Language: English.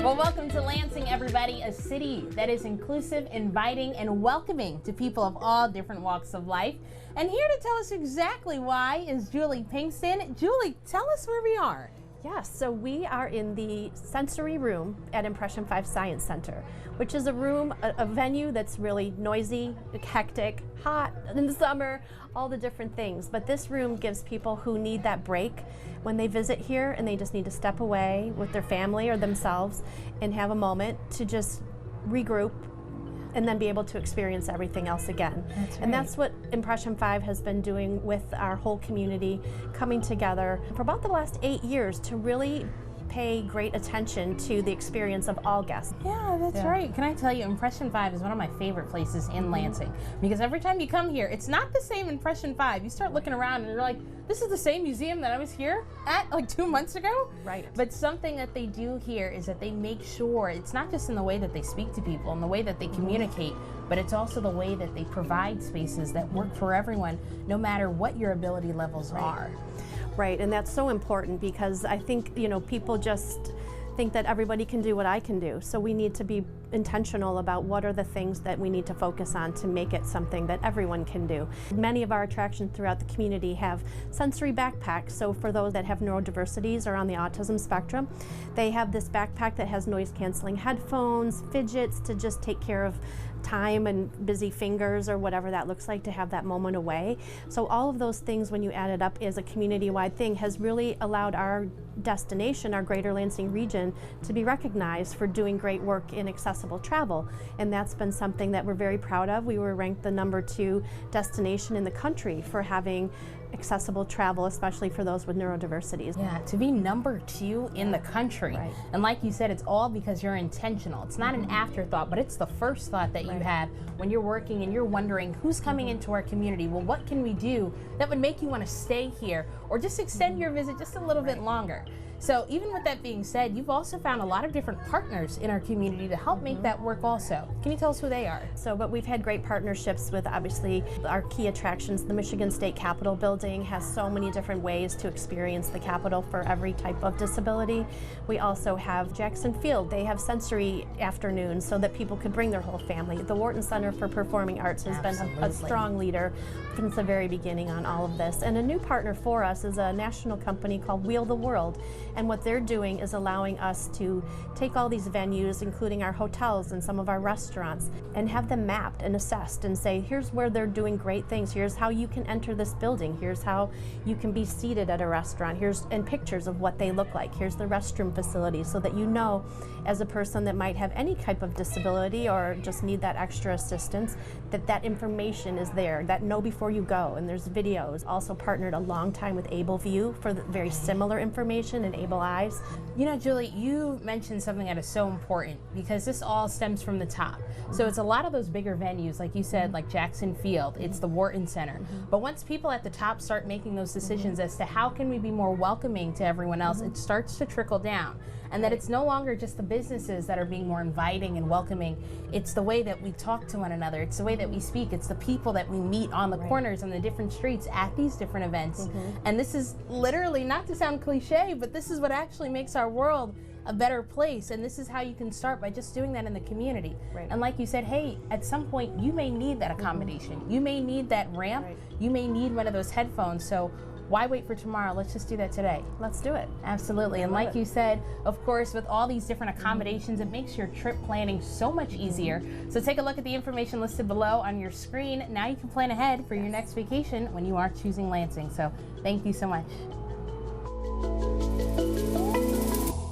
Well, welcome to Lansing, everybody, a city that is inclusive, inviting, and welcoming to people of all different walks of life. And here to tell us exactly why is Julie Pinkston. Julie, tell us where we are. Yes, so we are in the sensory room at Impression 5 Science Center, which is a room, a venue that's really noisy, hectic, hot in the summer, all the different things. But this room gives people who need that break when they visit here and they just need to step away with their family or themselves and have a moment to just regroup and then be able to experience everything else again. That's right. And that's what Impression 5 has been doing with our whole community, coming together for about the last 8 years to really pay great attention to the experience of all guests. Yeah, that's right. Can I tell you, Impression 5 is one of my favorite places in Lansing, because every time you come here, it's not the same Impression 5. You start looking around and you're like, this is the same museum that I was here at like 2 months ago. Right. But something that they do here is that they make sure it's not just in the way that they speak to people and the way that they communicate, but it's also the way that they provide spaces that work for everyone, no matter what your ability levels are. Right, and that's so important because I think, people just think that everybody can do what I can do. So we need to be intentional about what are the things that we need to focus on to make it something that everyone can do. Many of our attractions throughout the community have sensory backpacks. So for those that have neurodiversities or on the autism spectrum, they have this backpack that has noise canceling headphones, fidgets to just take care of time and busy fingers or whatever that looks like to have that moment away. So all of those things, when you add it up as a community-wide thing, has really allowed our destination, our greater Lansing region, to be recognized for doing great work in accessible travel. And that's been something that we're very proud of. We were ranked the #2 destination in the country for having accessible travel, especially for those with neurodiversities. Yeah, to be #2 in the country. Right. And like you said, it's all because you're intentional. It's not an afterthought, but it's the first thought that you have when you're working and you're wondering who's coming into our community. Well, what can we do that would make you want to stay here or just extend your visit just a little bit longer? So even with that being said, you've also found a lot of different partners in our community to help make that work also. Can you tell us who they are? But we've had great partnerships with, obviously, our key attractions. The Michigan State Capitol building has so many different ways to experience the Capitol for every type of disability. We also have Jackson Field. They have sensory afternoons so that people could bring their whole family. The Wharton Center for Performing Arts has been a strong leader since the very beginning on all of this. And a new partner for us is a national company called Wheel the World. And what they're doing is allowing us to take all these venues, including our hotels and some of our restaurants, and have them mapped and assessed and say, here's where they're doing great things. Here's how you can enter this building. Here's how you can be seated at a restaurant. And pictures of what they look like. Here's the restroom facilities, so that you know, as a person that might have any type of disability or just need that extra assistance, that information is there, that know before you go. And there's videos. Also partnered a long time with Able View for the very similar information and Able Eyes. You know, Julie, you mentioned something that is so important because this all stems from the top. So it's a lot of those bigger venues, like you said, like Jackson Field, it's the Wharton Center. But once people at the top start making those decisions as to how can we be more welcoming to everyone else, it starts to trickle down. And that it's no longer just the businesses that are being more inviting and welcoming. It's the way that we talk to one another. It's the way that we speak. It's the people that we meet on the corners and the different streets at these different events. And this is literally, not to sound cliche, but this is what actually makes our world a better place. And this is how you can start, by just doing that in the community. And like you said, hey, at some point you may need that accommodation. You may need that ramp. You may need one of those headphones. So why wait for tomorrow? Let's just do that today. Let's do it. Absolutely. And like you said, of course, with all these different accommodations, it makes your trip planning so much easier. So take a look at the information listed below on your screen. Now you can plan ahead for your next vacation when you are choosing Lansing. So thank you so much.